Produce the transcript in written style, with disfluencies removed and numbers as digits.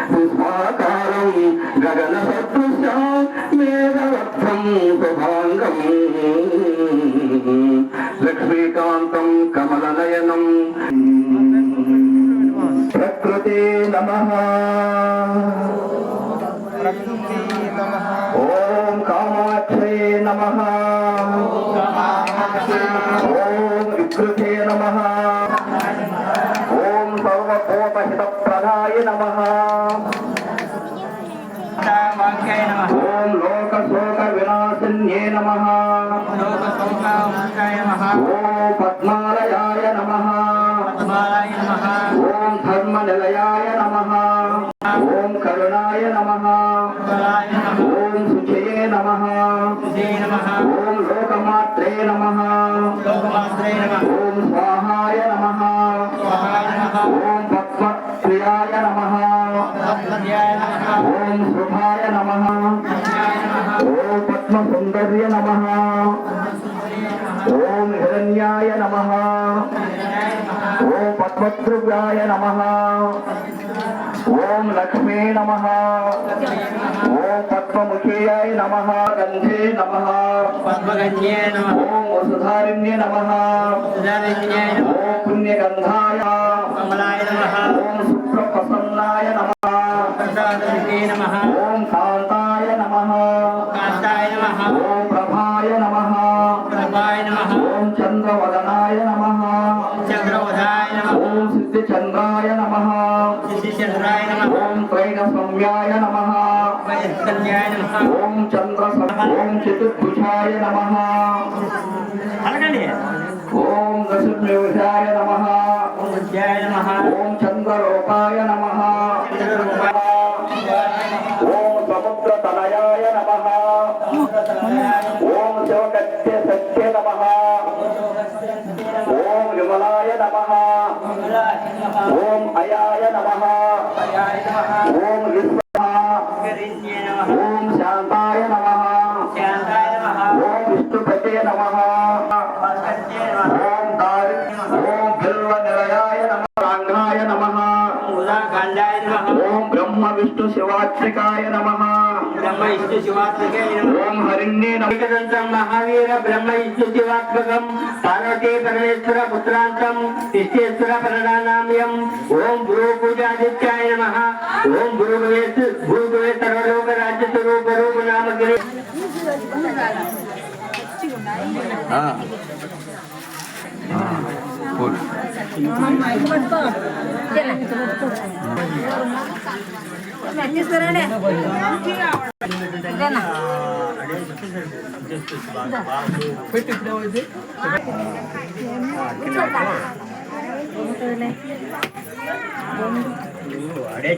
పుష్పాకారం గగన సదృశం మేఘవత్సం శుభాంగం లక్ష్మీకాంతం కమలనయనం ప్రకృతే నమః ఓం కామాక్షే నమః ఓం వికృతే నమః ఓం సర్వభూతహితప్రదాయ నమః ఓం లోకశోక వినాశన్యే నమః ఓం పద్మాలయాయ నమః ఓం ధర్మనిలయాయ నమః ఓం కరుణాయ నమః ఓం శుచయే నమః ఓం లోకమాత్రే నమః ఓం స్వాహాయ నమః ఓం పద్మప్రియాయ నమః ఓం శుభాయ నమః ఓం పద్మసుందర్య నమః ఓం హిరణ్యాయ నమః ఓం పద్మద్రువ్యాయ నమః ఓం లక్ష్మీ నమః ఓం పద్మముఖ్యాయ నమః గంధే నమః పద్మగంధ్యే నమః ఓం వసుధారిణ్యే నమః వసుధారిణ్యే నమః ఓం పుణ్యగంధాయ కమలాయ నమః ఓం సుప్రప్రసన్నాయ నమః ప్రసాదాయ నమః ఓం కాంతాయ నమః కాంతాయ నమః ఓం ప్రభాయ నమః ప్రభాయ నమః ఓం చంద్రవదనాయ నమః చంద్రవదనాయ నమః ఓం సిద్ధిచంద్రాయ నమః సిద్ధిచంద్రాయ నమః ఓం త్రైగసౌమ్యాయ నమః త్రైగసౌమ్యాయ నమః ఓం ఓం చతుర్భుజాయ నమః అలగండి ఓం దశభుజాయ నమః ఓం దశభుజాయ నమః ఓం చంద్రరూపాయ నమః ఓం సముద్రతనయాయ నమః ఓం శివకత్య సత్య నమః ఓం విమలాయ నమః ఓం అయాయ నమః ఓం ఓం శాంతాయ నమః ఓం విష్ణుపతే నమః ఓం ఓం బిల్వ నిలయాయ నమః రాంగాయ నమః ఓం బ్రహ్మ విష్ణు శివాత్మికాయ నమః ఓం హరిణ్యే నమః మహావీర బ్రహ్మ విష్ణు శివాత్మకం పార్వతీ పరమేశ్వర పుత్రాంతం తిష్టేశ్వర ప్రణానామ్యం ఓం గురు పూజాదిత్యాయ నమః ఓం భూభువే సర్వలోక రాజ్య స్వరూప రూప నామగిరి అడే